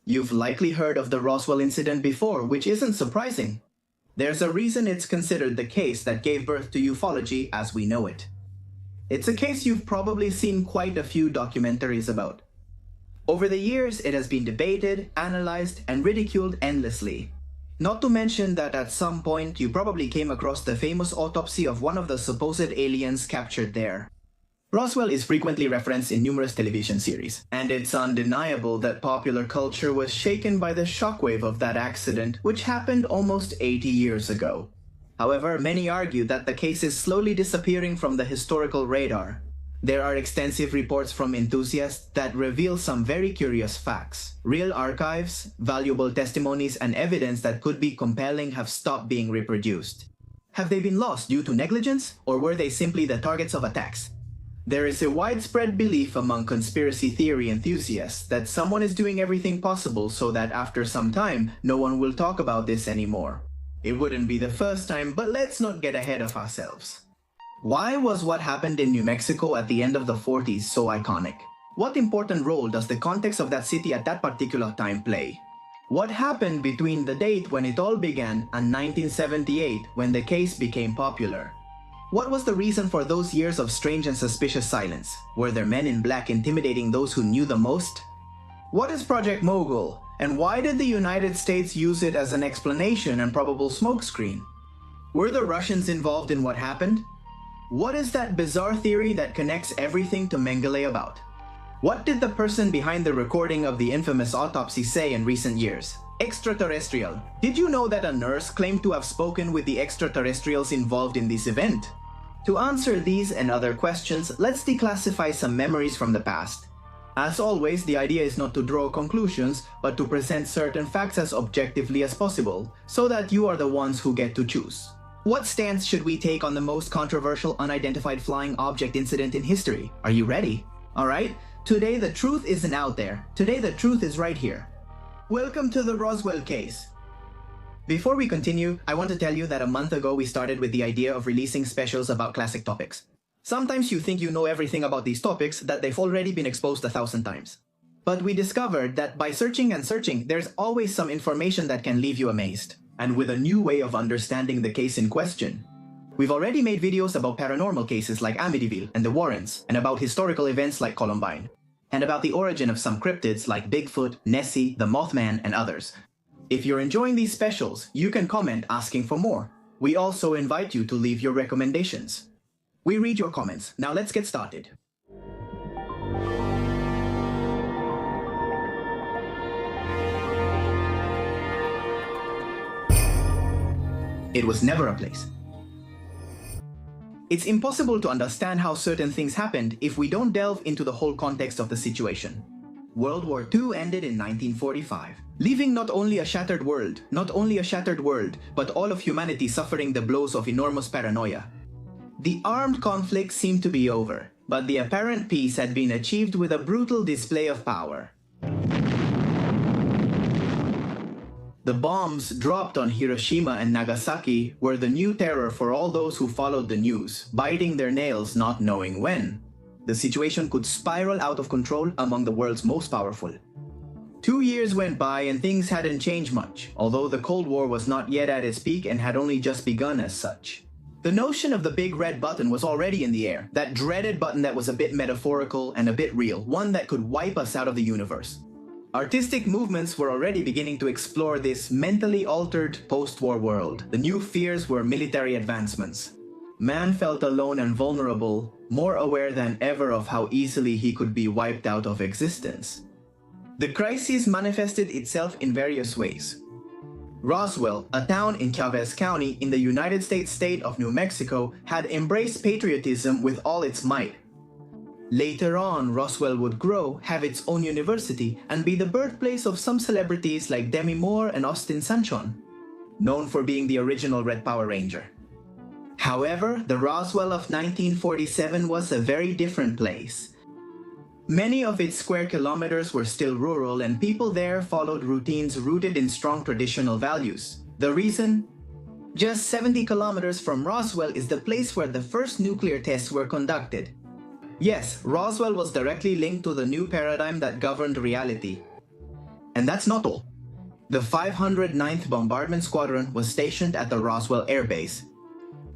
You've likely heard of the Roswell incident before, which isn't surprising. There's a reason it's considered the case that gave birth to ufology as we know it. It's a case you've probably seen quite a few documentaries about. Over the years, it has been debated, analyzed, and ridiculed endlessly. Not to mention that at some point you probably came across the famous autopsy of one of the supposed aliens captured there. Roswell is frequently referenced in numerous television series, and it's undeniable that popular culture was shaken by the shockwave of that accident, which happened almost 80 years ago. However, many argue that the case is slowly disappearing from the historical radar. There are extensive reports from enthusiasts that reveal some very curious facts. Real archives, valuable testimonies, and evidence that could be compelling have stopped being reproduced. Have they been lost due to negligence, or were they simply the targets of attacks? There is a widespread belief among conspiracy theory enthusiasts that someone is doing everything possible so that after some time, no one will talk about this anymore. It wouldn't be the first time, but let's not get ahead of ourselves. Why was what happened in New Mexico at the end of the 40s so iconic? What important role does the context of that city at that particular time play? What happened between the date when it all began and 1978 when the case became popular? What was the reason for those years of strange and suspicious silence? Were there men in black intimidating those who knew the most? What is Project Mogul, and why did the United States use it as an explanation and probable smokescreen? Were the Russians involved in what happened? What is that bizarre theory that connects everything to Mengele about? What did the person behind the recording of the infamous autopsy say in recent years? Extraterrestrial. Did you know that a nurse claimed to have spoken with the extraterrestrials involved in this event? To answer these and other questions, let's declassify some memories from the past. As always, the idea is not to draw conclusions, but to present certain facts as objectively as possible, so that you are the ones who get to choose. What stance should we take on the most controversial unidentified flying object incident in history? Are you ready? Alright, today the truth isn't out there. Today the truth is right here. Welcome to the Roswell case. Before we continue, I want to tell you that a month ago we started with the idea of releasing specials about classic topics. Sometimes you think you know everything about these topics, that they've already been exposed 1,000 times. But we discovered that by searching and searching, there's always some information that can leave you amazed, and with a new way of understanding the case in question. We've already made videos about paranormal cases like Amityville and the Warrens, and about historical events like Columbine, and about the origin of some cryptids like Bigfoot, Nessie, the Mothman, and others. If you're enjoying these specials, you can comment asking for more. We also invite you to leave your recommendations. We read your comments. Now let's get started. It was never a place. It's impossible to understand how certain things happened if we don't delve into the whole context of the situation. World War II ended in 1945, leaving not only a shattered world, but all of humanity suffering the blows of enormous paranoia. The armed conflict seemed to be over, but the apparent peace had been achieved with a brutal display of power. The bombs dropped on Hiroshima and Nagasaki were the new terror for all those who followed the news, biting their nails not knowing when. The situation could spiral out of control among the world's most powerful. 2 years went by and things hadn't changed much, although the Cold War was not yet at its peak and had only just begun as such. The notion of the big red button was already in the air, that dreaded button that was a bit metaphorical and a bit real, one that could wipe us out of the universe. Artistic movements were already beginning to explore this mentally altered post-war world. The new fears were military advancements. Man felt alone and vulnerable, more aware than ever of how easily he could be wiped out of existence. The crisis manifested itself in various ways. Roswell, a town in Chavez County in the United States state of New Mexico, had embraced patriotism with all its might. Later on, Roswell would grow, have its own university, and be the birthplace of some celebrities like Demi Moore and Austin Sanchon, known for being the original Red Power Ranger. However, the Roswell of 1947 was a very different place. Many of its square kilometers were still rural, and people there followed routines rooted in strong traditional values. The reason? Just 70 kilometers from Roswell is the place where the first nuclear tests were conducted. Yes, Roswell was directly linked to the new paradigm that governed reality. And that's not all. The 509th Bombardment Squadron was stationed at the Roswell Air Base.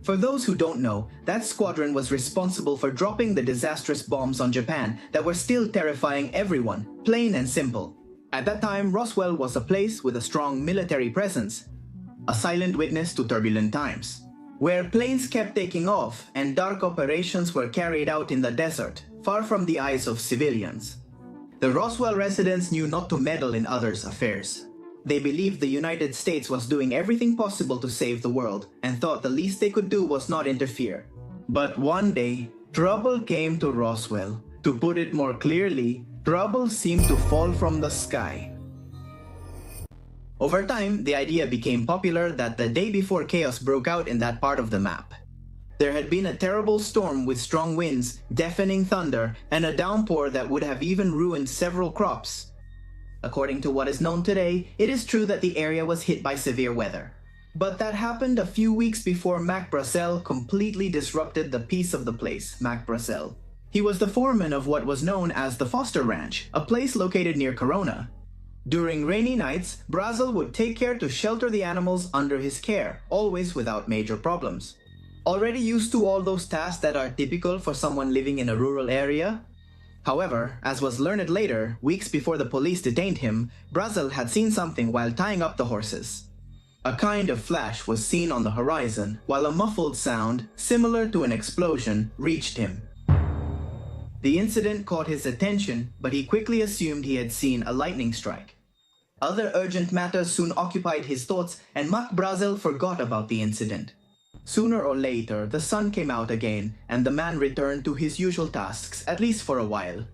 For those who don't know, that squadron was responsible for dropping the disastrous bombs on Japan that were still terrifying everyone, plain and simple. At that time, Roswell was a place with a strong military presence, a silent witness to turbulent times, where planes kept taking off and dark operations were carried out in the desert, far from the eyes of civilians. The Roswell residents knew not to meddle in others' affairs. They believed the United States was doing everything possible to save the world and thought the least they could do was not interfere. But one day, trouble came to Roswell. To put it more clearly, trouble seemed to fall from the sky. Over time, the idea became popular that the day before chaos broke out in that part of the map, there had been a terrible storm with strong winds, deafening thunder, and a downpour that would have even ruined several crops. According to what is known today, it is true that the area was hit by severe weather. But that happened a few weeks before Mack Brazel completely disrupted the peace of the place, Mack Brazel. He was the foreman of what was known as the Foster Ranch, a place located near Corona. During rainy nights, Brazel would take care to shelter the animals under his care, always without major problems. Already used to all those tasks that are typical for someone living in a rural area? However, as was learned later, weeks before the police detained him, Brazel had seen something while tying up the horses. A kind of flash was seen on the horizon, while a muffled sound, similar to an explosion, reached him. The incident caught his attention, but he quickly assumed he had seen a lightning strike. Other urgent matters soon occupied his thoughts, and Mack Brazel forgot about the incident. Sooner or later, the sun came out again, and the man returned to his usual tasks, at least for a while.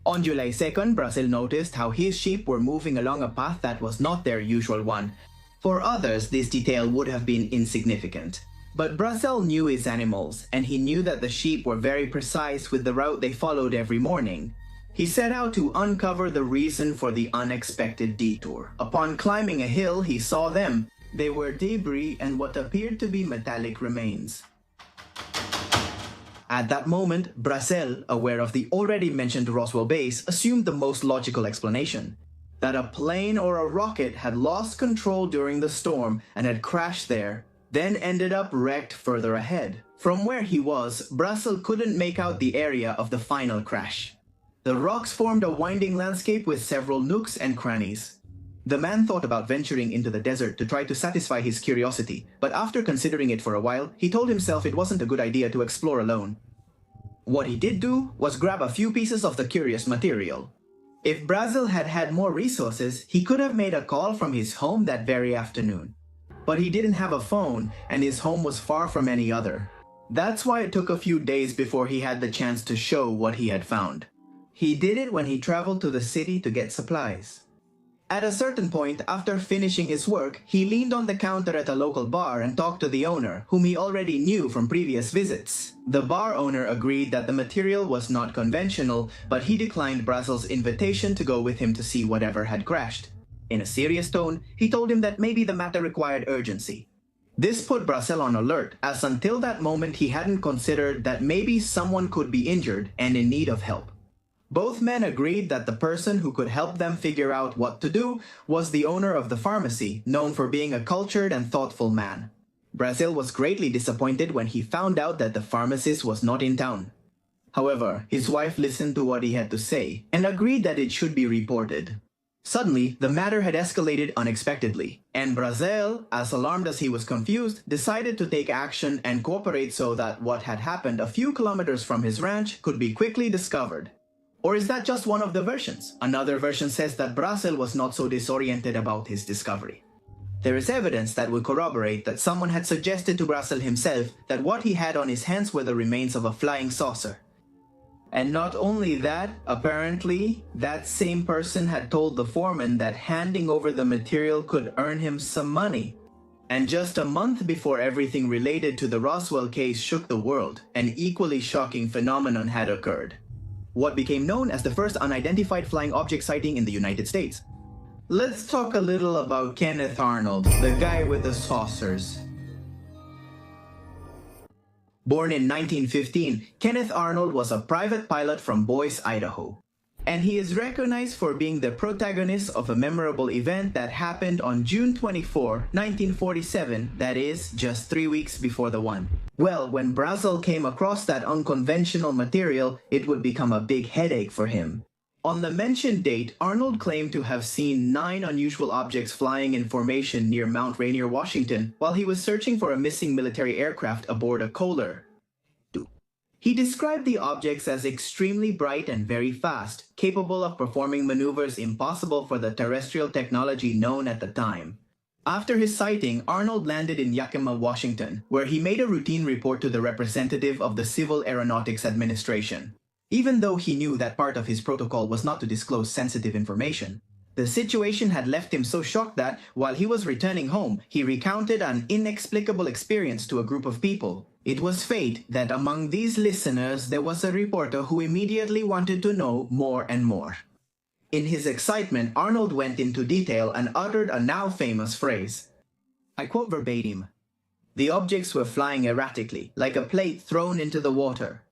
On July 2nd, Brazel noticed how his sheep were moving along a path that was not their usual one. For others, this detail would have been insignificant. But Brazel knew his animals, and he knew that the sheep were very precise with the route they followed every morning. He set out to uncover the reason for the unexpected detour. Upon climbing a hill, he saw them. They were debris and what appeared to be metallic remains. At that moment, Brazel, aware of the already mentioned Roswell base, assumed the most logical explanation. That a plane or a rocket had lost control during the storm and had crashed there, then ended up wrecked further ahead. From where he was, Brazel couldn't make out the area of the final crash. The rocks formed a winding landscape with several nooks and crannies. The man thought about venturing into the desert to try to satisfy his curiosity, but after considering it for a while, he told himself it wasn't a good idea to explore alone. What he did do was grab a few pieces of the curious material. If Brazel had had more resources, he could have made a call from his home that very afternoon. But he didn't have a phone, and his home was far from any other. That's why it took a few days before he had the chance to show what he had found. He did it when he traveled to the city to get supplies. At a certain point, after finishing his work, he leaned on the counter at a local bar and talked to the owner, whom he already knew from previous visits. The bar owner agreed that the material was not conventional, but he declined Brazel's invitation to go with him to see whatever had crashed. In a serious tone, he told him that maybe the matter required urgency. This put Brazel on alert, as until that moment he hadn't considered that maybe someone could be injured and in need of help. Both men agreed that the person who could help them figure out what to do was the owner of the pharmacy, known for being a cultured and thoughtful man. Brazel was greatly disappointed when he found out that the pharmacist was not in town. However, his wife listened to what he had to say and agreed that it should be reported. Suddenly, the matter had escalated unexpectedly, and Brazel, as alarmed as he was confused, decided to take action and cooperate so that what had happened a few kilometers from his ranch could be quickly discovered. Or is that just one of the versions? Another version says that Brazel was not so disoriented about his discovery. There is evidence that would corroborate that someone had suggested to Brazel himself that what he had on his hands were the remains of a flying saucer. And not only that, apparently, that same person had told the foreman that handing over the material could earn him some money. And just a month before everything related to the Roswell case shook the world, an equally shocking phenomenon had occurred. What became known as the first unidentified flying object sighting in the United States. Let's talk a little about Kenneth Arnold, the guy with the saucers. Born in 1915, Kenneth Arnold was a private pilot from Boise, Idaho. And he is recognized for being the protagonist of a memorable event that happened on June 24, 1947, that is, just 3 weeks before the one. Well, when Brazel came across that unconventional material, it would become a big headache for him. On the mentioned date, Arnold claimed to have seen 9 unusual objects flying in formation near Mount Rainier, Washington, while he was searching for a missing military aircraft aboard a Kohler. He described the objects as extremely bright and very fast, capable of performing maneuvers impossible for the terrestrial technology known at the time. After his sighting, Arnold landed in Yakima, Washington, where he made a routine report to the representative of the Civil Aeronautics Administration. Even though he knew that part of his protocol was not to disclose sensitive information, the situation had left him so shocked that, while he was returning home, he recounted an inexplicable experience to a group of people. It was fate that among these listeners there was a reporter who immediately wanted to know more and more. In his excitement, Arnold went into detail and uttered a now famous phrase. I quote verbatim, "The objects were flying erratically, like a plate thrown into the water."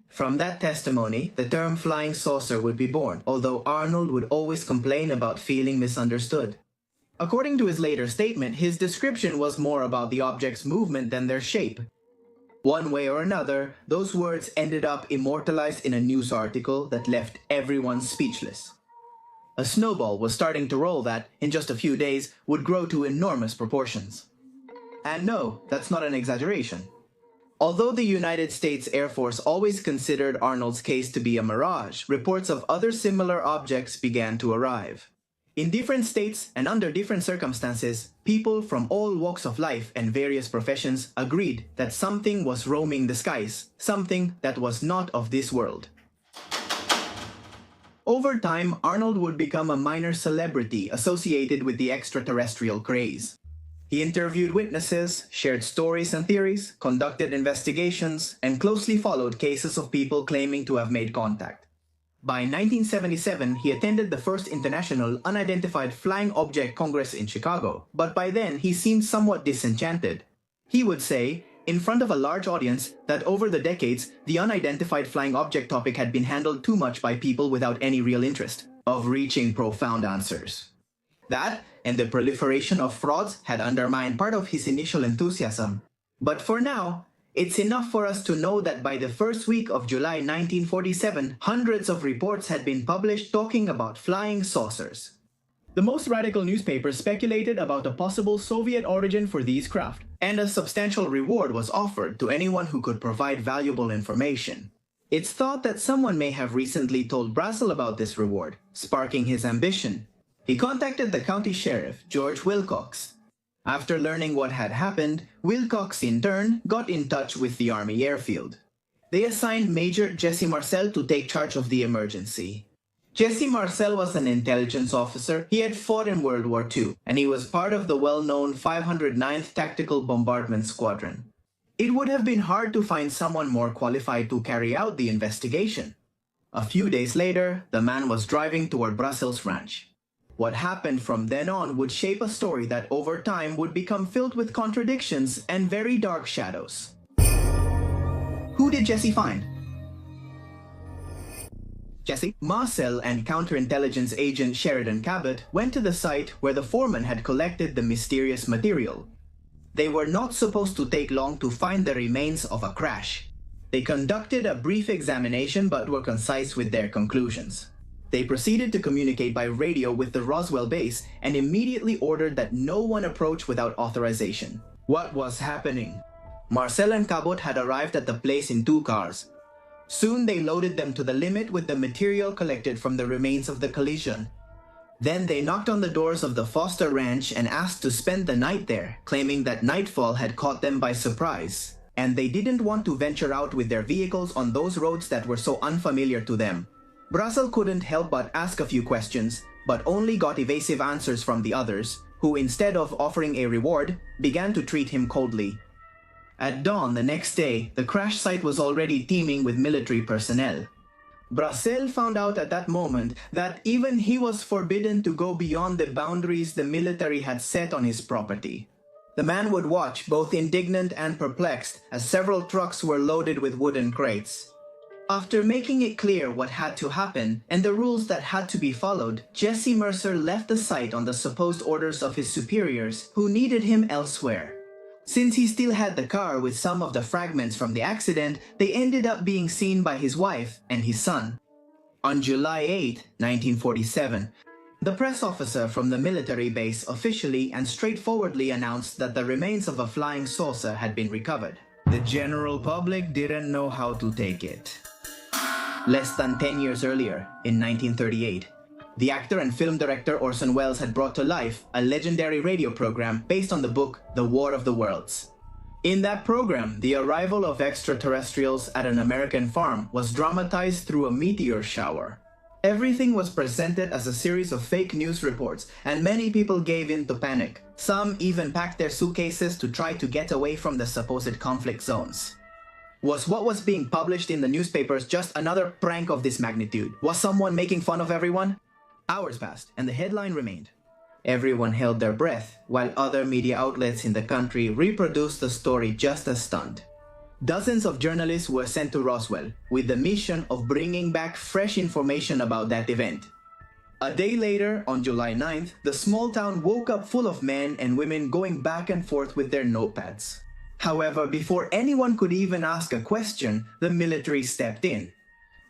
From that testimony, the term flying saucer would be born, although Arnold would always complain about feeling misunderstood. According to his later statement, his description was more about the object's movement than their shape. One way or another, those words ended up immortalized in a news article that left everyone speechless. A snowball was starting to roll that, in just a few days, would grow to enormous proportions. And no, that's not an exaggeration. Although the United States Air Force always considered Arnold's case to be a mirage, reports of other similar objects began to arrive. In different states and under different circumstances, people from all walks of life and various professions agreed that something was roaming the skies, something that was not of this world. Over time, Arnold would become a minor celebrity associated with the extraterrestrial craze. He interviewed witnesses, shared stories and theories, conducted investigations, and closely followed cases of people claiming to have made contact. By 1977, he attended the first International Unidentified Flying Object Congress in Chicago, but by then he seemed somewhat disenchanted. He would say, in front of a large audience, that over the decades, the unidentified flying object topic had been handled too much by people without any real interest of reaching profound answers. That, and the proliferation of frauds, had undermined part of his initial enthusiasm. But for now, it's enough for us to know that by the first week of July 1947, hundreds of reports had been published talking about flying saucers. The most radical newspapers speculated about a possible Soviet origin for these craft, and a substantial reward was offered to anyone who could provide valuable information. It's thought that someone may have recently told Brazel about this reward, sparking his ambition. He contacted the county sheriff, George Wilcox. After learning what had happened, Wilcox in turn got in touch with the Army airfield. They assigned Major Jesse Marcel to take charge of the emergency. Jesse Marcel was an intelligence officer. He had fought in World War II, and he was part of the well-known 509th Tactical Bombardment Squadron. It would have been hard to find someone more qualified to carry out the investigation. A few days later, the man was driving toward Brazel's ranch. What happened from then on would shape a story that over time would become filled with contradictions and very dark shadows. Who did Jesse find? Jesse, Marcel, and counterintelligence agent Sheridan Cabot went to the site where the foreman had collected the mysterious material. They were not supposed to take long to find the remains of a crash. They conducted a brief examination but were concise with their conclusions. They proceeded to communicate by radio with the Roswell base and immediately ordered that no one approach without authorization. What was happening? Marcel and Cabot had arrived at the place in 2 cars. Soon they loaded them to the limit with the material collected from the remains of the collision. Then they knocked on the doors of the Foster Ranch and asked to spend the night there, claiming that nightfall had caught them by surprise, and they didn't want to venture out with their vehicles on those roads that were so unfamiliar to them. Brazel couldn't help but ask a few questions, but only got evasive answers from the others, who instead of offering a reward, began to treat him coldly. At dawn the next day, the crash site was already teeming with military personnel. Brazel found out at that moment that even he was forbidden to go beyond the boundaries the military had set on his property. The man would watch, both indignant and perplexed, as several trucks were loaded with wooden crates. After making it clear what had to happen and the rules that had to be followed, Jesse Mercer left the site on the supposed orders of his superiors, who needed him elsewhere. Since he still had the car with some of the fragments from the accident, they ended up being seen by his wife and his son. On July 8, 1947, the press officer from the military base officially and straightforwardly announced that the remains of a flying saucer had been recovered. The general public didn't know how to take it. Less than 10 years earlier, in 1938, the actor and film director Orson Welles had brought to life a legendary radio program based on the book The War of the Worlds. In that program, the arrival of extraterrestrials at an American farm was dramatized through a meteor shower. Everything was presented as a series of fake news reports, and many people gave in to panic. Some even packed their suitcases to try to get away from the supposed conflict zones. Was what was being published in the newspapers just another prank of this magnitude? Was someone making fun of everyone? Hours passed, and the headline remained. Everyone held their breath, while other media outlets in the country reproduced the story just as stunned. Dozens of journalists were sent to Roswell, with the mission of bringing back fresh information about that event. A day later, on July 9th, the small town woke up full of men and women going back and forth with their notepads. However, before anyone could even ask a question, the military stepped in.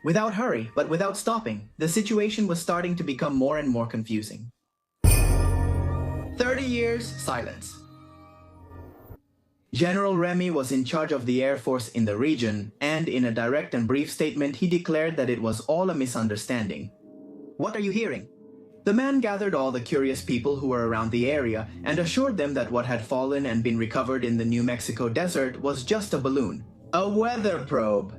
Without hurry, but without stopping, the situation was starting to become more and more confusing. 30 years, silence. General Remy was in charge of the Air Force in the region, and in a direct and brief statement, he declared that it was all a misunderstanding. "What are you hearing?" The man gathered all the curious people who were around the area and assured them that what had fallen and been recovered in the New Mexico desert was just a balloon, a weather probe.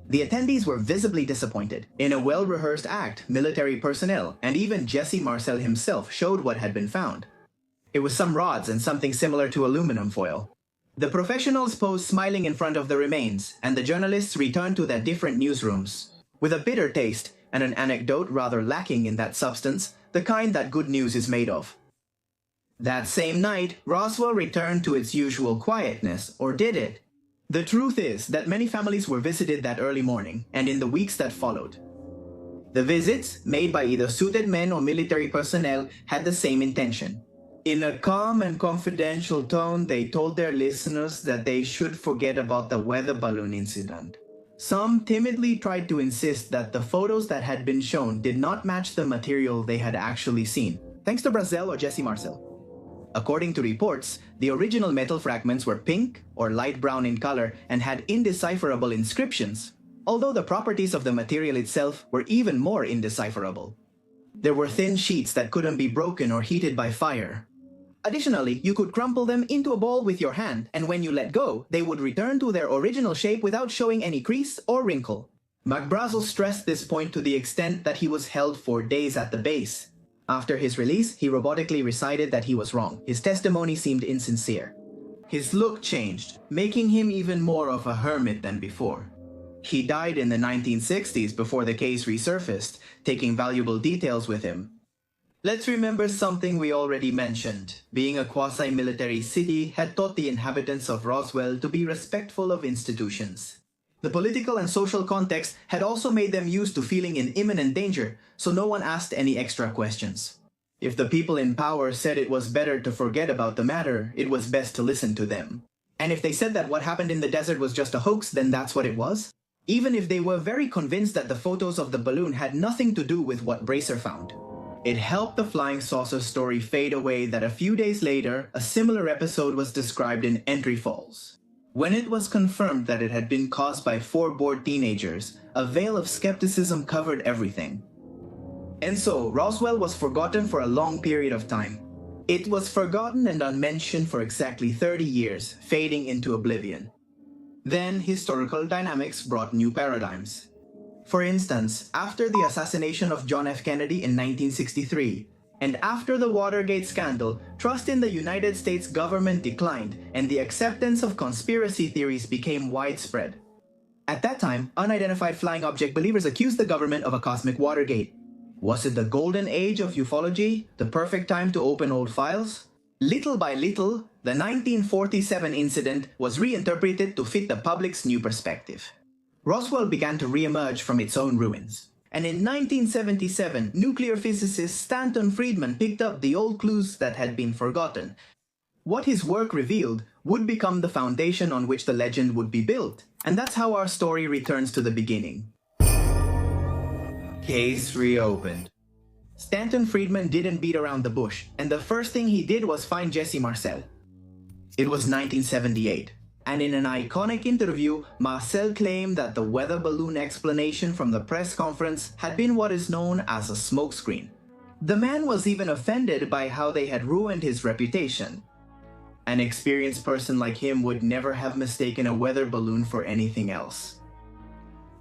The attendees were visibly disappointed. In a well-rehearsed act, military personnel and even Jesse Marcel himself showed what had been found. It was some rods and something similar to aluminum foil. The professionals posed smiling in front of the remains, and the journalists returned to their different newsrooms, with a bitter taste and an anecdote rather lacking in that substance, the kind that good news is made of. That same night, Roswell returned to its usual quietness, or did it? The truth is that many families were visited that early morning, and in the weeks that followed. The visits, made by either suited men or military personnel, had the same intention. In a calm and confidential tone, they told their listeners that they should forget about the weather balloon incident. Some timidly tried to insist that the photos that had been shown did not match the material they had actually seen, thanks to Brazel or Jesse Marcel. According to reports, the original metal fragments were pink or light brown in color and had indecipherable inscriptions, although the properties of the material itself were even more indecipherable. There were thin sheets that couldn't be broken or heated by fire. Additionally, you could crumple them into a ball with your hand, and when you let go, they would return to their original shape without showing any crease or wrinkle. Mack stressed this point to the extent that he was held for days at the base. After his release, he robotically recited that he was wrong. His testimony seemed insincere. His look changed, making him even more of a hermit than before. He died in the 1960s before the case resurfaced, taking valuable details with him. Let's remember something we already mentioned. Being a quasi-military city had taught the inhabitants of Roswell to be respectful of institutions. The political and social context had also made them used to feeling in imminent danger, so no one asked any extra questions. If the people in power said it was better to forget about the matter, it was best to listen to them. And if they said that what happened in the desert was just a hoax, then that's what it was? Even if they were very convinced that the photos of the balloon had nothing to do with what Brazel found. It helped the flying saucer story fade away that a few days later, a similar episode was described in Entry Falls. When it was confirmed that it had been caused by 4 bored teenagers, a veil of skepticism covered everything. And so, Roswell was forgotten for a long period of time. It was forgotten and unmentioned for exactly 30 years, fading into oblivion. Then, historical dynamics brought new paradigms. For instance, after the assassination of John F. Kennedy in 1963, and after the Watergate scandal, trust in the United States government declined, and the acceptance of conspiracy theories became widespread. At that time, unidentified flying object believers accused the government of a cosmic Watergate. Was it the golden age of ufology, the perfect time to open old files? Little by little, the 1947 incident was reinterpreted to fit the public's new perspective. Roswell began to re-emerge from its own ruins. And in 1977, nuclear physicist Stanton Friedman picked up the old clues that had been forgotten. What his work revealed would become the foundation on which the legend would be built. And that's how our story returns to the beginning. Case reopened. Stanton Friedman didn't beat around the bush, and the first thing he did was find Jesse Marcel. It was 1978, and in an iconic interview, Marcel claimed that the weather balloon explanation from the press conference had been what is known as a smokescreen. The man was even offended by how they had ruined his reputation. An experienced person like him would never have mistaken a weather balloon for anything else.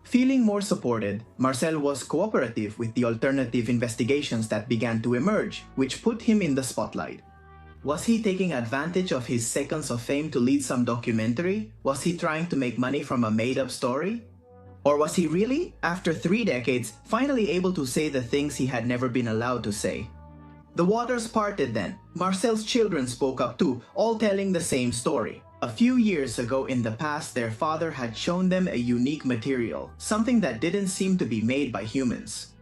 Feeling more supported, Marcel was cooperative with the alternative investigations that began to emerge, which put him in the spotlight. Was he taking advantage of his seconds of fame to lead some documentary? Was he trying to make money from a made-up story? Or was he really, after 3 decades, finally able to say the things he had never been allowed to say? The waters parted then. Marcel's children spoke up too, all telling the same story. A few years ago in the past, their father had shown them a unique material, something that didn't seem to be made by humans.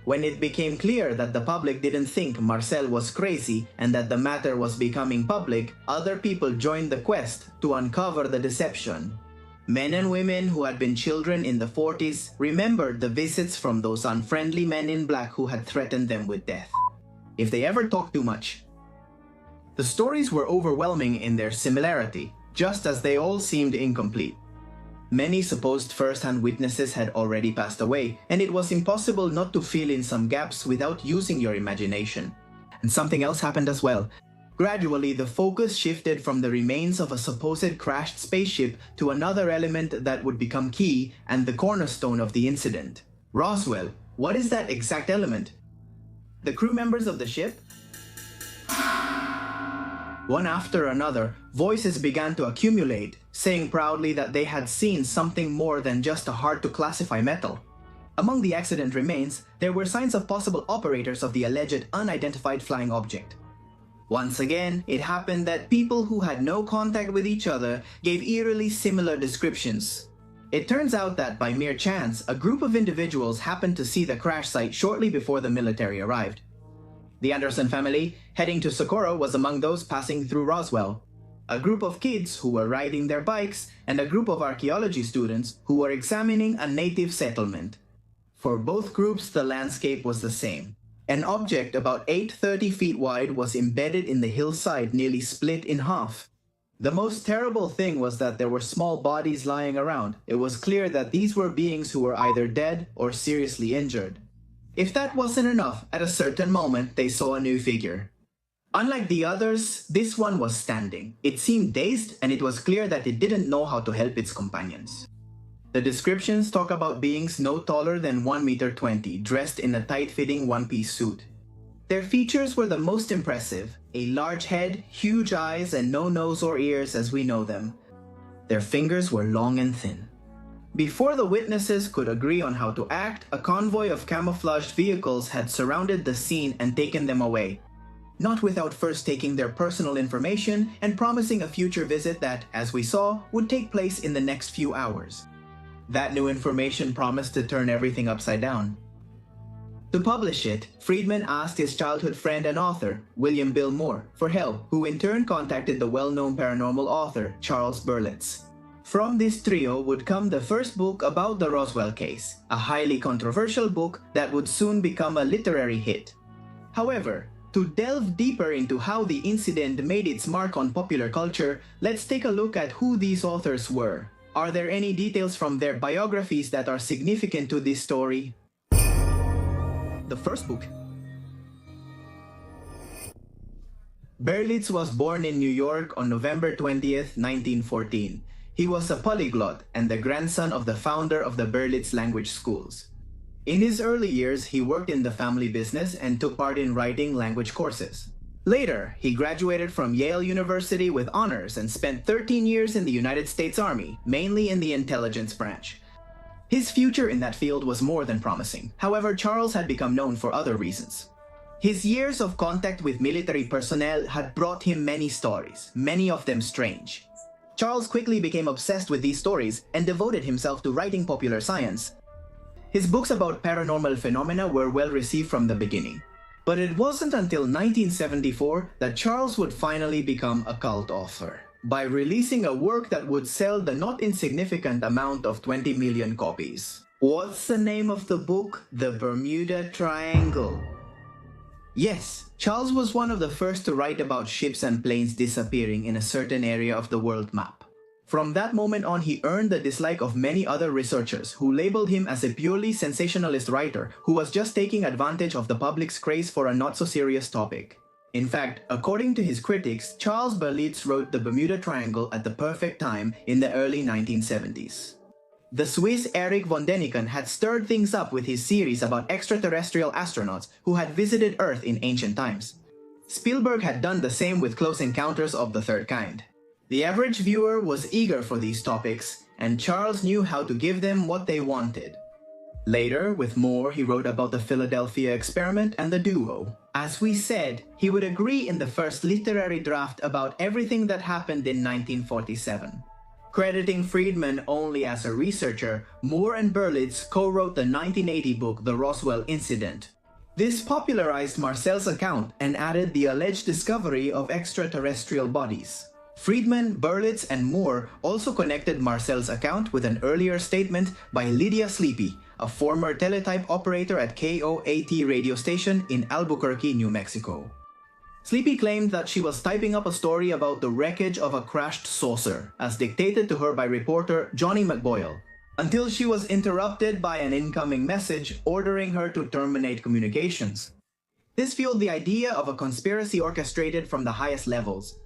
When it became clear that the public didn't think Marcel was crazy and that the matter was becoming public, other people joined the quest to uncover the deception. Men and women who had been children in the 40s remembered the visits from those unfriendly men in black who had threatened them with death if they ever talked too much. The stories were overwhelming in their similarity, just as they all seemed incomplete. Many supposed first-hand witnesses had already passed away, and it was impossible not to fill in some gaps without using your imagination. And something else happened as well. Gradually, the focus shifted from the remains of a supposed crashed spaceship to another element that would become key and the cornerstone of the incident. Roswell. What is that exact element? The crew members of the ship? One after another, voices began to accumulate, saying proudly that they had seen something more than just a hard-to-classify metal. Among the accident remains, there were signs of possible operators of the alleged unidentified flying object. Once again, it happened that people who had no contact with each other gave eerily similar descriptions. It turns out that by mere chance, a group of individuals happened to see the crash site shortly before the military arrived. The Anderson family, heading to Socorro, was among those passing through Roswell. A group of kids who were riding their bikes, and a group of archaeology students who were examining a native settlement. For both groups, the landscape was the same. An object about 830 feet wide was embedded in the hillside, nearly split in half. The most terrible thing was that there were small bodies lying around. It was clear that these were beings who were either dead or seriously injured. If that wasn't enough, at a certain moment, they saw a new figure. Unlike the others, this one was standing. It seemed dazed, and it was clear that it didn't know how to help its companions. The descriptions talk about beings no taller than 1.20 meters, dressed in a tight-fitting one-piece suit. Their features were the most impressive: a large head, huge eyes, and no nose or ears as we know them. Their fingers were long and thin. Before the witnesses could agree on how to act, a convoy of camouflaged vehicles had surrounded the scene and taken them away. Not without first taking their personal information and promising a future visit that, as we saw, would take place in the next few hours. That new information promised to turn everything upside down. To publish it, Friedman asked his childhood friend and author, William Bill Moore, for help, who in turn contacted the well-known paranormal author, Charles Berlitz. From this trio would come the first book about the Roswell case, a highly controversial book that would soon become a literary hit. However, to delve deeper into how the incident made its mark on popular culture, let's take a look at who these authors were. Are there any details from their biographies that are significant to this story? The first book. Berlitz was born in New York on November 20th, 1914. He was a polyglot and the grandson of the founder of the Berlitz language schools. In his early years, he worked in the family business and took part in writing language courses. Later, he graduated from Yale University with honors and spent 13 years in the United States Army, mainly in the intelligence branch. His future in that field was more than promising. However, Charles had become known for other reasons. His years of contact with military personnel had brought him many stories, many of them strange. Charles quickly became obsessed with these stories and devoted himself to writing popular science. His books about paranormal phenomena were well received from the beginning. But it wasn't until 1974 that Charles would finally become a cult author, by releasing a work that would sell the not insignificant amount of 20 million copies. What's the name of the book? The Bermuda Triangle. Yes, Charles was one of the first to write about ships and planes disappearing in a certain area of the world map. From that moment on, he earned the dislike of many other researchers who labeled him as a purely sensationalist writer who was just taking advantage of the public's craze for a not-so-serious topic. In fact, according to his critics, Charles Berlitz wrote the Bermuda Triangle at the perfect time in the early 1970s. The Swiss Erich von Däniken had stirred things up with his series about extraterrestrial astronauts who had visited Earth in ancient times. Spielberg had done the same with Close Encounters of the Third Kind. The average viewer was eager for these topics, and Charles knew how to give them what they wanted. Later, with Moore, he wrote about the Philadelphia experiment and the duo. As we said, he would agree in the first literary draft about everything that happened in 1947. Crediting Friedman only as a researcher, Moore and Berlitz co-wrote the 1980 book The Roswell Incident. This popularized Marcel's account and added the alleged discovery of extraterrestrial bodies. Friedman, Berlitz, and Moore also connected Marcel's account with an earlier statement by Lydia Sleepy, a former teletype operator at KOAT radio station in Albuquerque, New Mexico. Sleepy claimed that she was typing up a story about the wreckage of a crashed saucer, as dictated to her by reporter Johnny McBoyle, until she was interrupted by an incoming message ordering her to terminate communications. This fueled the idea of a conspiracy orchestrated from the highest levels.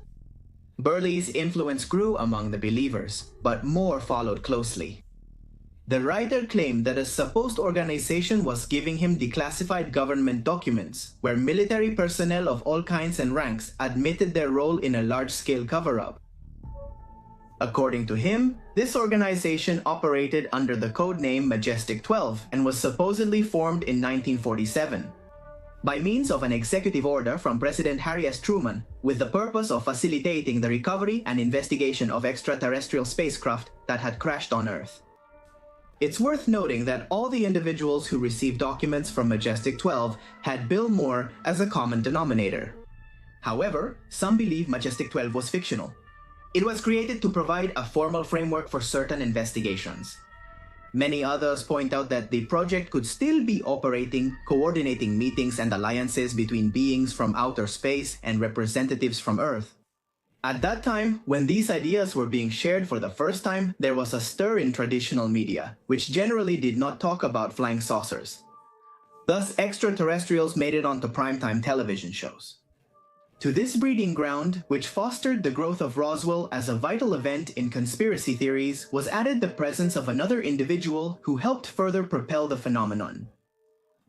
Burley's influence grew among the believers, but more followed closely. The writer claimed that a supposed organization was giving him declassified government documents, where military personnel of all kinds and ranks admitted their role in a large-scale cover-up. According to him, this organization operated under the code name Majestic 12 and was supposedly formed in 1947. By means of an executive order from President Harry S. Truman, with the purpose of facilitating the recovery and investigation of extraterrestrial spacecraft that had crashed on Earth. It's worth noting that all the individuals who received documents from Majestic 12 had Bill Moore as a common denominator. However, some believe Majestic 12 was fictional. It was created to provide a formal framework for certain investigations. Many others point out that the project could still be operating, coordinating meetings and alliances between beings from outer space and representatives from Earth. At that time, when these ideas were being shared for the first time, there was a stir in traditional media, which generally did not talk about flying saucers. Thus, extraterrestrials made it onto primetime television shows. To this breeding ground, which fostered the growth of Roswell as a vital event in conspiracy theories, was added the presence of another individual who helped further propel the phenomenon.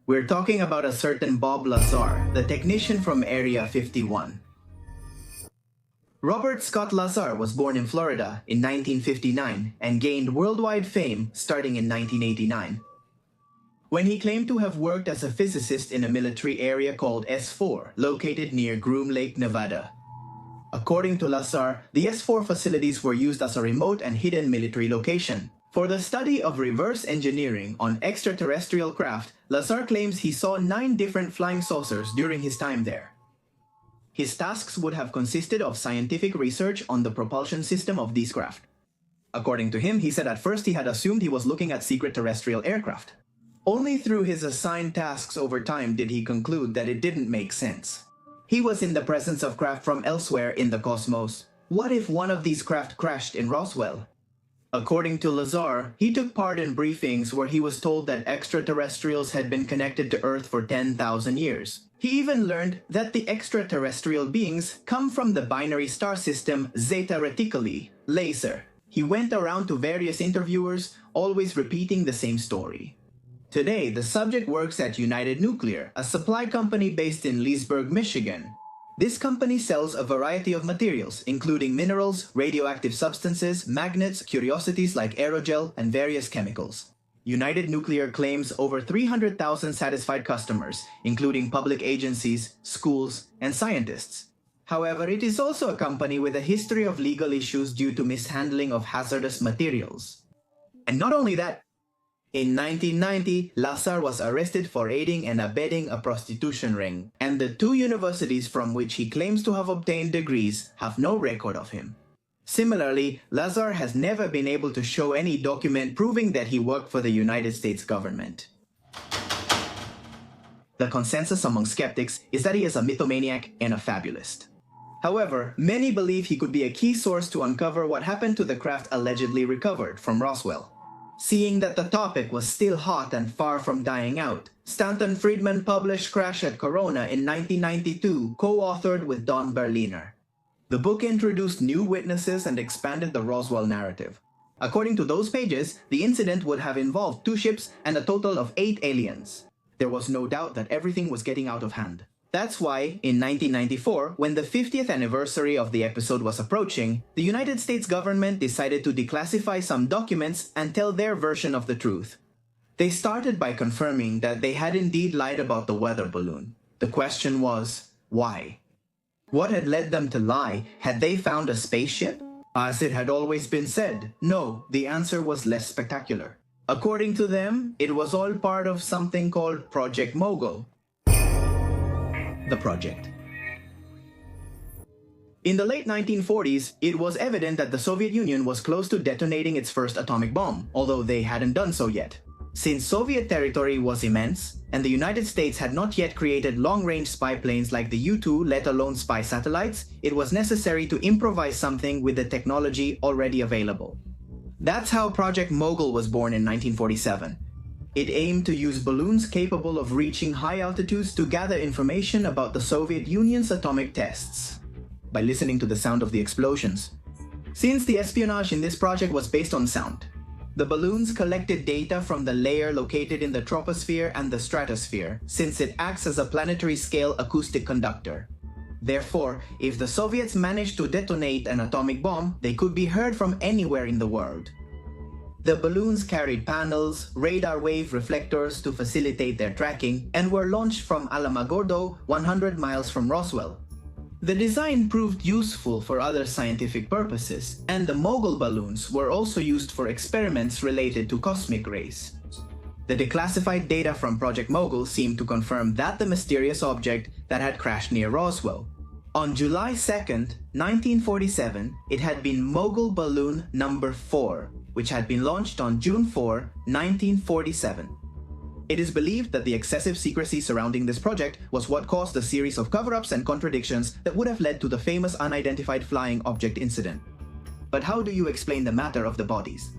We're talking about a certain Bob Lazar, the technician from Area 51. Robert Scott Lazar was born in Florida in 1959 and gained worldwide fame starting in 1989. When he claimed to have worked as a physicist in a military area called S4, located near Groom Lake, Nevada. According to Lazar, the S4 facilities were used as a remote and hidden military location. For the study of reverse engineering on extraterrestrial craft, Lazar claims he saw 9 different flying saucers during his time there. His tasks would have consisted of scientific research on the propulsion system of these craft. According to him, he said at first he had assumed he was looking at secret terrestrial aircraft. Only through his assigned tasks over time did he conclude that it didn't make sense. He was in the presence of craft from elsewhere in the cosmos. What if one of these craft crashed in Roswell? According to Lazar, he took part in briefings where he was told that extraterrestrials had been connected to Earth for 10,000 years. He even learned that the extraterrestrial beings come from the binary star system Zeta Reticuli, laser. He went around to various interviewers, always repeating the same story. Today, the subject works at United Nuclear, a supply company based in Leesburg, Michigan. This company sells a variety of materials, including minerals, radioactive substances, magnets, curiosities like aerogel, and various chemicals. United Nuclear claims over 300,000 satisfied customers, including public agencies, schools, and scientists. However, it is also a company with a history of legal issues due to mishandling of hazardous materials. And not only that, in 1990, Lazar was arrested for aiding and abetting a prostitution ring, and the two universities from which he claims to have obtained degrees have no record of him. Similarly, Lazar has never been able to show any document proving that he worked for the United States government. The consensus among skeptics is that he is a mythomaniac and a fabulist. However, many believe he could be a key source to uncover what happened to the craft allegedly recovered from Roswell. Seeing that the topic was still hot and far from dying out, Stanton Friedman published Crash at Corona in 1992, co-authored with Don Berliner. The book introduced new witnesses and expanded the Roswell narrative. According to those pages, the incident would have involved 2 ships and a total of 8 aliens. There was no doubt that everything was getting out of hand. That's why, in 1994, when the 50th anniversary of the episode was approaching, the United States government decided to declassify some documents and tell their version of the truth. They started by confirming that they had indeed lied about the weather balloon. The question was, why? What had led them to lie? Had they found a spaceship? As it had always been said, no, the answer was less spectacular. According to them, it was all part of something called Project Mogul. The project. In the late 1940s, it was evident that the Soviet Union was close to detonating its first atomic bomb, although they hadn't done so yet. Since Soviet territory was immense, and the United States had not yet created long-range spy planes like the U-2, let alone spy satellites, it was necessary to improvise something with the technology already available. That's how Project Mogul was born in 1947. It aimed to use balloons capable of reaching high altitudes to gather information about the Soviet Union's atomic tests by listening to the sound of the explosions. Since the espionage in this project was based on sound, the balloons collected data from the layer located in the troposphere and the stratosphere, since it acts as a planetary scale acoustic conductor. Therefore, if the Soviets managed to detonate an atomic bomb, they could be heard from anywhere in the world. The balloons carried panels, radar wave reflectors to facilitate their tracking, and were launched from Alamogordo, 100 miles from Roswell. The design proved useful for other scientific purposes, and the Mogul balloons were also used for experiments related to cosmic rays. The declassified data from Project Mogul seemed to confirm that the mysterious object that had crashed near Roswell. On July 2nd, 1947, it had been Mogul Balloon number 4, which had been launched on June 4, 1947. It is believed that the excessive secrecy surrounding this project was what caused a series of cover-ups and contradictions that would have led to the famous unidentified flying object incident. But how do you explain the matter of the bodies?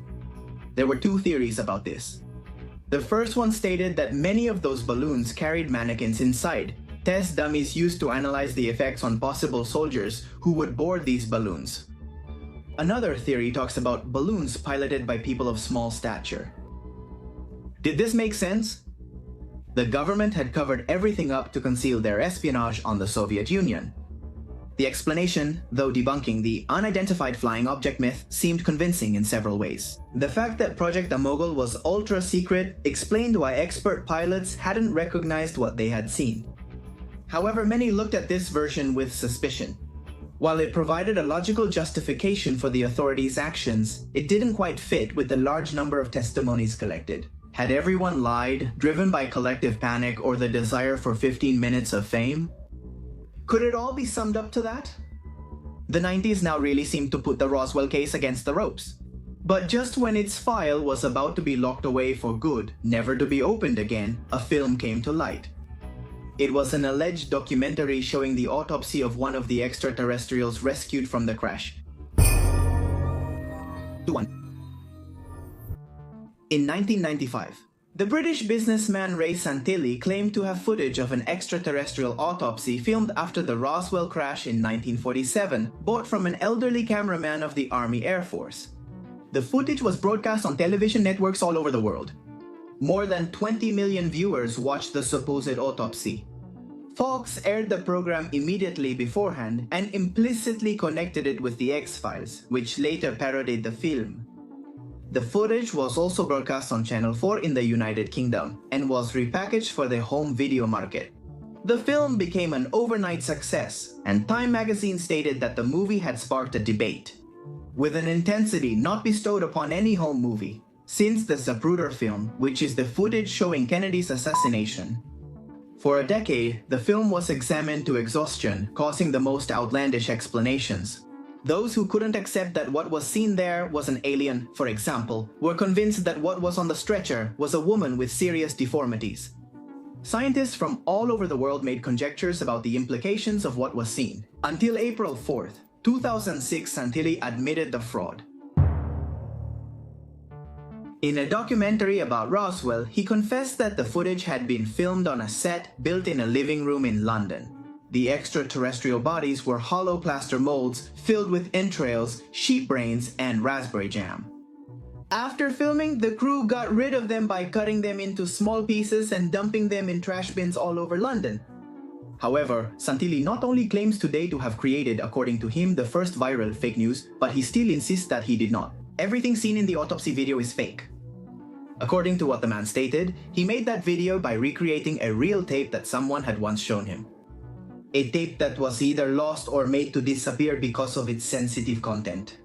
There were 2 theories about this. The first one stated that many of those balloons carried mannequins inside, test dummies used to analyze the effects on possible soldiers who would board these balloons. Another theory talks about balloons piloted by people of small stature. Did this make sense? The government had covered everything up to conceal their espionage on the Soviet Union. The explanation, though debunking the unidentified flying object myth, seemed convincing in several ways. The fact that Project Mogul was ultra-secret explained why expert pilots hadn't recognized what they had seen. However, many looked at this version with suspicion. While it provided a logical justification for the authorities' actions, it didn't quite fit with the large number of testimonies collected. Had everyone lied, driven by collective panic or the desire for 15 minutes of fame? Could it all be summed up to that? The 90s now really seemed to put the Roswell case against the ropes. But just when its file was about to be locked away for good, never to be opened again, a film came to light. It was an alleged documentary showing the autopsy of one of the extraterrestrials rescued from the crash. In 1995, the British businessman Ray Santilli claimed to have footage of an extraterrestrial autopsy filmed after the Roswell crash in 1947, bought from an elderly cameraman of the Army Air Force. The footage was broadcast on television networks all over the world. More than 20 million viewers watched the supposed autopsy. Fox aired the program immediately beforehand and implicitly connected it with the X-Files, which later parodied the film. The footage was also broadcast on Channel 4 in the United Kingdom and was repackaged for the home video market. The film became an overnight success, and Time magazine stated that the movie had sparked a debate, with an intensity not bestowed upon any home movie, since the Zapruder film, which is the footage showing Kennedy's assassination. For a decade, the film was examined to exhaustion, causing the most outlandish explanations. Those who couldn't accept that what was seen there was an alien, for example, were convinced that what was on the stretcher was a woman with serious deformities. Scientists from all over the world made conjectures about the implications of what was seen, until April 4th, 2006, Santilli admitted the fraud. In a documentary about Roswell, he confessed that the footage had been filmed on a set built in a living room in London. The extraterrestrial bodies were hollow plaster molds filled with entrails, sheep brains, and raspberry jam. After filming, the crew got rid of them by cutting them into small pieces and dumping them in trash bins all over London. However, Santilli not only claims today to have created, according to him, the first viral fake news, but he still insists that he did not. Everything seen in the autopsy video is fake. According to what the man stated, he made that video by recreating a real tape that someone had once shown him. A tape that was either lost or made to disappear because of its sensitive content.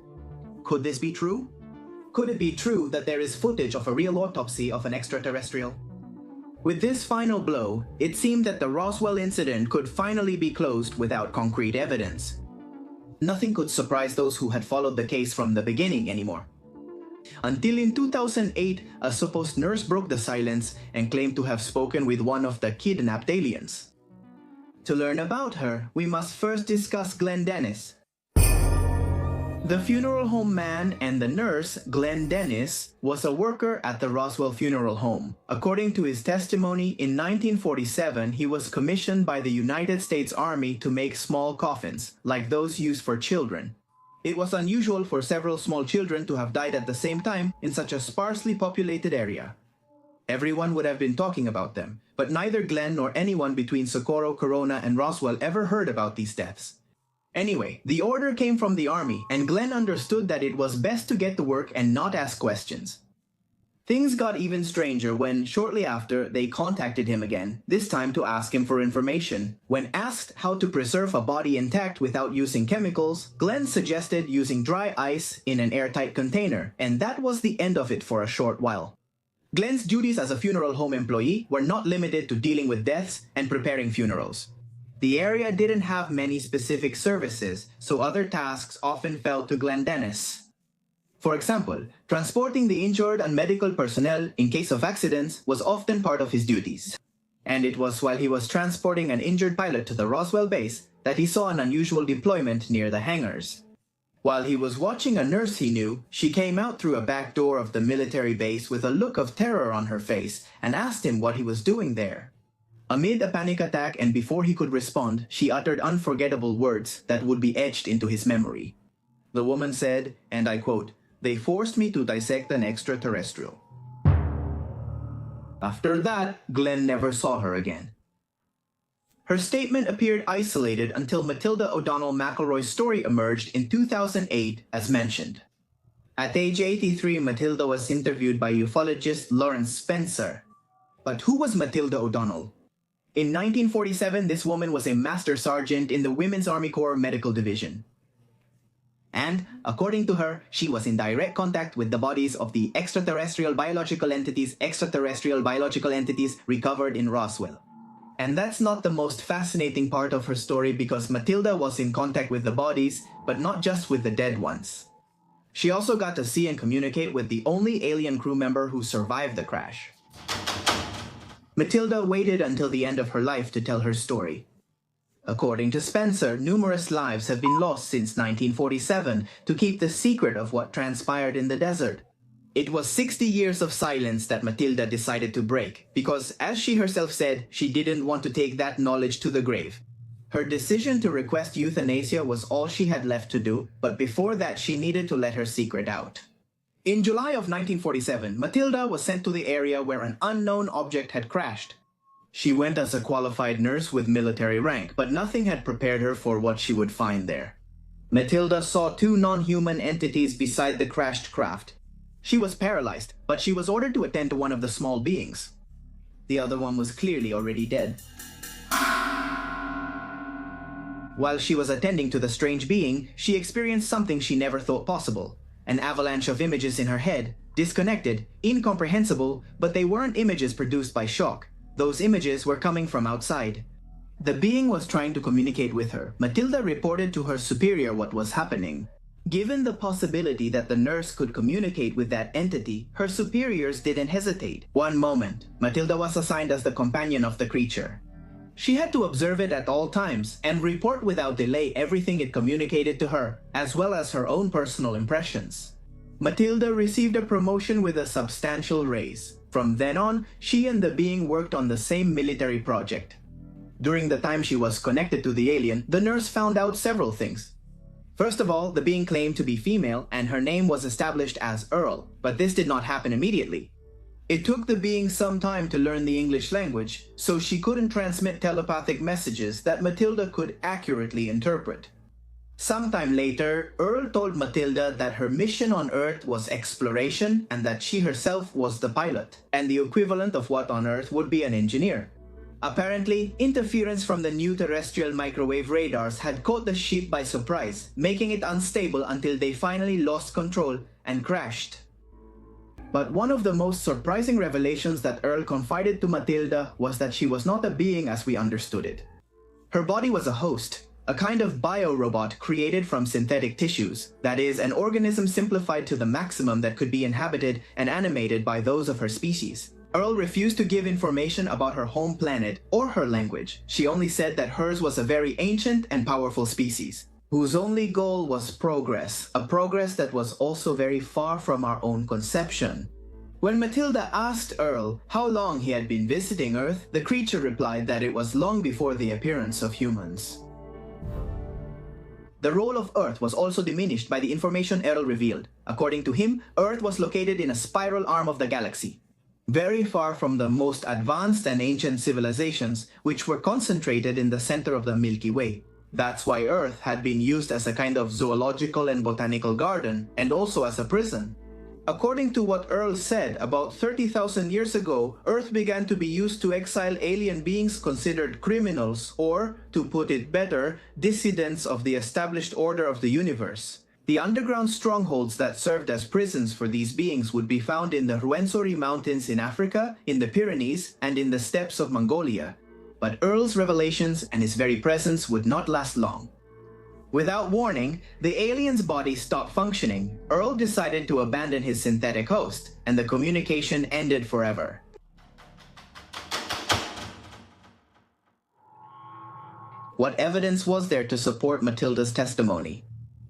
Could this be true? Could it be true that there is footage of a real autopsy of an extraterrestrial? With this final blow, it seemed that the Roswell incident could finally be closed without concrete evidence. Nothing could surprise those who had followed the case from the beginning anymore. Until in 2008, a supposed nurse broke the silence and claimed to have spoken with one of the kidnapped aliens. To learn about her, we must first discuss Glenn Dennis. The funeral home man and the nurse, Glenn Dennis, was a worker at the Roswell Funeral Home. According to his testimony, in 1947, he was commissioned by the United States Army to make small coffins, like those used for children. It was unusual for several small children to have died at the same time in such a sparsely populated area. Everyone would have been talking about them, but neither Glenn nor anyone between Socorro, Corona, and Roswell ever heard about these deaths. Anyway, the order came from the army, and Glenn understood that it was best to get to work and not ask questions. Things got even stranger when, shortly after, they contacted him again, this time to ask him for information. When asked how to preserve a body intact without using chemicals, Glenn suggested using dry ice in an airtight container, and that was the end of it for a short while. Glenn's duties as a funeral home employee were not limited to dealing with deaths and preparing funerals. The area didn't have many specific services, so other tasks often fell to Glenn Dennis. For example, transporting the injured and medical personnel in case of accidents was often part of his duties. And it was while he was transporting an injured pilot to the Roswell base that he saw an unusual deployment near the hangars. While he was watching a nurse he knew, she came out through a back door of the military base with a look of terror on her face and asked him what he was doing there. Amid a panic attack and before he could respond, she uttered unforgettable words that would be etched into his memory. The woman said, and I quote, "They forced me to dissect an extraterrestrial." After that, Glenn never saw her again. Her statement appeared isolated until Matilda O'Donnell McElroy's story emerged in 2008, as mentioned. At age 83, Matilda was interviewed by ufologist Lawrence Spencer. But who was Matilda O'Donnell? In 1947, this woman was a master sergeant in the Women's Army Corps Medical Division. And, according to her, she was in direct contact with the bodies of the extraterrestrial biological entities recovered in Roswell. And that's not the most fascinating part of her story because Matilda was in contact with the bodies, but not just with the dead ones. She also got to see and communicate with the only alien crew member who survived the crash. Matilda waited until the end of her life to tell her story. According to Spencer, numerous lives have been lost since 1947 to keep the secret of what transpired in the desert. It was 60 years of silence that Matilda decided to break because, as she herself said, she didn't want to take that knowledge to the grave. Her decision to request euthanasia was all she had left to do, but before that she needed to let her secret out. In July of 1947, Matilda was sent to the area where an unknown object had crashed. She went as a qualified nurse with military rank, but nothing had prepared her for what she would find there. Matilda saw two non-human entities beside the crashed craft. She was paralyzed, but she was ordered to attend to one of the small beings. The other one was clearly already dead. While she was attending to the strange being, she experienced something she never thought possible. An avalanche of images in her head, disconnected, incomprehensible, but they weren't images produced by shock. Those images were coming from outside. The being was trying to communicate with her. Matilda reported to her superior what was happening. Given the possibility that the nurse could communicate with that entity, her superiors didn't hesitate. One moment, Matilda was assigned as the companion of the creature. She had to observe it at all times and report without delay everything it communicated to her, as well as her own personal impressions. Matilda received a promotion with a substantial raise. From then on, she and the being worked on the same military project. During the time she was connected to the alien, the nurse found out several things. First of all, the being claimed to be female and her name was established as Earl, but this did not happen immediately. It took the being some time to learn the English language, so she couldn't transmit telepathic messages that Matilda could accurately interpret. Sometime later, Earl told Matilda that her mission on Earth was exploration and that she herself was the pilot, and the equivalent of what on Earth would be an engineer. Apparently, interference from the new terrestrial microwave radars had caught the ship by surprise, making it unstable until they finally lost control and crashed. But one of the most surprising revelations that Earl confided to Matilda was that she was not a being as we understood it. Her body was a host, a kind of biorobot created from synthetic tissues, that is, an organism simplified to the maximum that could be inhabited and animated by those of her species. Earl refused to give information about her home planet or her language. She only said that hers was a very ancient and powerful species, whose only goal was progress, a progress that was also very far from our own conception. When Matilda asked Earl how long he had been visiting Earth, the creature replied that it was long before the appearance of humans. The role of Earth was also diminished by the information Earl revealed. According to him, Earth was located in a spiral arm of the galaxy, very far from the most advanced and ancient civilizations, which were concentrated in the center of the Milky Way. That's why Earth had been used as a kind of zoological and botanical garden, and also as a prison. According to what Earl said, about 30,000 years ago, Earth began to be used to exile alien beings considered criminals, or, to put it better, dissidents of the established order of the universe. The underground strongholds that served as prisons for these beings would be found in the Ruwenzori Mountains in Africa, in the Pyrenees, and in the steppes of Mongolia. But Earl's revelations and his very presence would not last long. Without warning, the alien's body stopped functioning. Earl decided to abandon his synthetic host, and the communication ended forever. What evidence was there to support Matilda's testimony?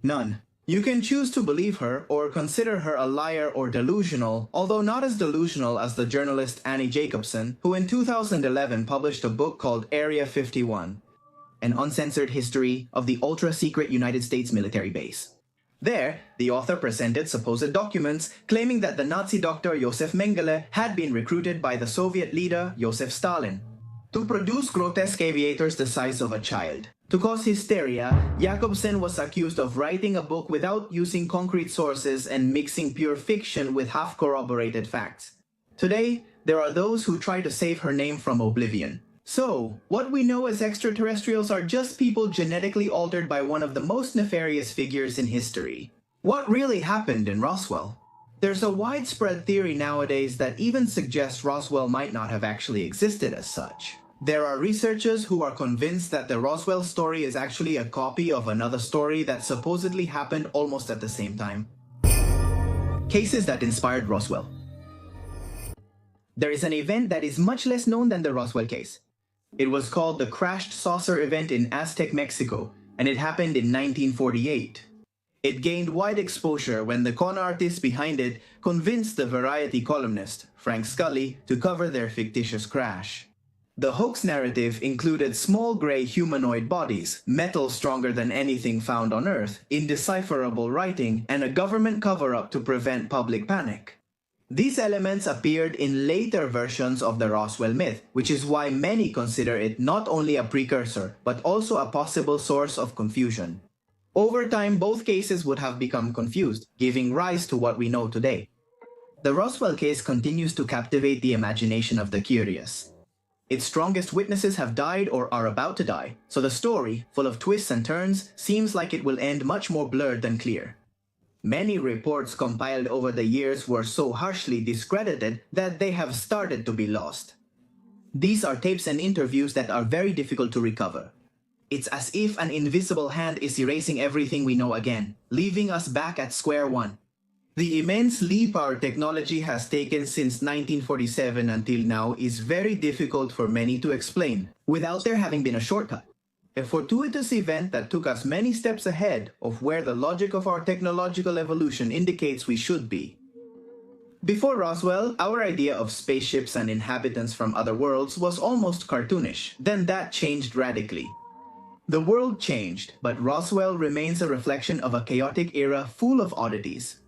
None. You can choose to believe her or consider her a liar or delusional, although not as delusional as the journalist Annie Jacobsen, who in 2011 published a book called Area 51, an uncensored history of the ultra-secret United States military base. There, the author presented supposed documents claiming that the Nazi doctor Josef Mengele had been recruited by the Soviet leader Joseph Stalin to produce grotesque aviators the size of a child. To cause hysteria, Jacobsen was accused of writing a book without using concrete sources and mixing pure fiction with half-corroborated facts. Today, there are those who try to save her name from oblivion. So, what we know as extraterrestrials are just people genetically altered by one of the most nefarious figures in history. What really happened in Roswell? There's a widespread theory nowadays that even suggests Roswell might not have actually existed as such. There are researchers who are convinced that the Roswell story is actually a copy of another story that supposedly happened almost at the same time. Cases that inspired Roswell. There is an event that is much less known than the Roswell case. It was called the Crashed Saucer Event in Aztec, Mexico, and it happened in 1948. It gained wide exposure when the con artists behind it convinced the Variety columnist, Frank Scully, to cover their fictitious crash. The hoax narrative included small gray humanoid bodies, metal stronger than anything found on Earth, indecipherable writing, and a government cover-up to prevent public panic. These elements appeared in later versions of the Roswell myth, which is why many consider it not only a precursor, but also a possible source of confusion. Over time, both cases would have become confused, giving rise to what we know today. The Roswell case continues to captivate the imagination of the curious. Its strongest witnesses have died or are about to die, so the story, full of twists and turns, seems like it will end much more blurred than clear. Many reports compiled over the years were so harshly discredited that they have started to be lost. These are tapes and interviews that are very difficult to recover. It's as if an invisible hand is erasing everything we know again, leaving us back at square one. The immense leap our technology has taken since 1947 until now is very difficult for many to explain, without there having been a shortcut. A fortuitous event that took us many steps ahead of where the logic of our technological evolution indicates we should be. Before Roswell, our idea of spaceships and inhabitants from other worlds was almost cartoonish. Then that changed radically. The world changed, but Roswell remains a reflection of a chaotic era full of oddities.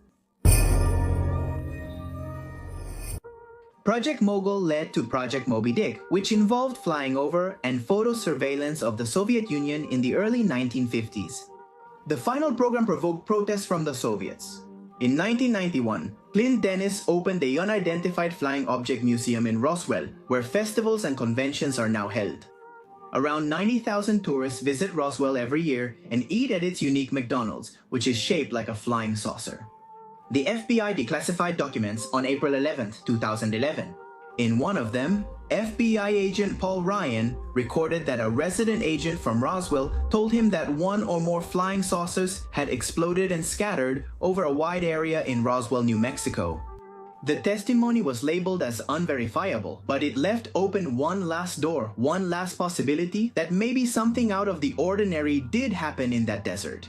Project Mogul led to Project Moby Dick, which involved flying over and photo surveillance of the Soviet Union in the early 1950s. The final program provoked protests from the Soviets. In 1991, Clint Dennis opened the Unidentified Flying Object Museum in Roswell, where festivals and conventions are now held. Around 90,000 tourists visit Roswell every year and eat at its unique McDonald's, which is shaped like a flying saucer. The FBI declassified documents on April 11, 2011. In one of them, FBI agent Paul Ryan recorded that a resident agent from Roswell told him that one or more flying saucers had exploded and scattered over a wide area in Roswell, New Mexico. The testimony was labeled as unverifiable, but it left open one last door, one last possibility that maybe something out of the ordinary did happen in that desert.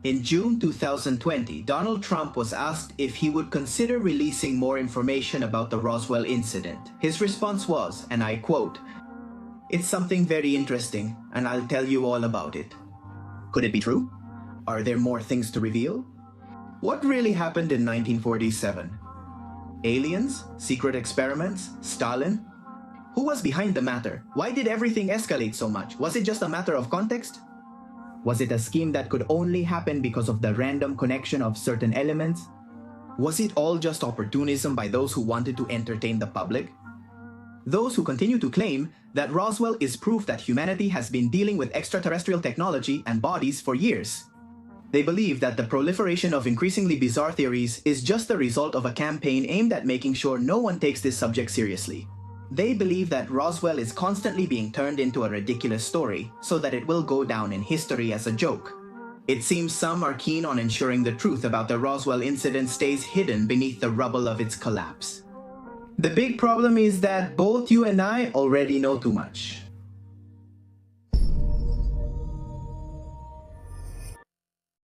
In June 2020, Donald Trump was asked if he would consider releasing more information about the Roswell incident. His response was, and I quote, "It's something very interesting, and I'll tell you all about it." Could it be true? Are there more things to reveal? What really happened in 1947? Aliens? Secret experiments? Stalin? Who was behind the matter? Why did everything escalate so much? Was it just a matter of context? Was it a scheme that could only happen because of the random connection of certain elements? Was it all just opportunism by those who wanted to entertain the public? Those who continue to claim that Roswell is proof that humanity has been dealing with extraterrestrial technology and bodies for years. They believe that the proliferation of increasingly bizarre theories is just the result of a campaign aimed at making sure no one takes this subject seriously. They believe that Roswell is constantly being turned into a ridiculous story so that it will go down in history as a joke. It seems some are keen on ensuring the truth about the Roswell incident stays hidden beneath the rubble of its collapse. The big problem is that both you and I already know too much.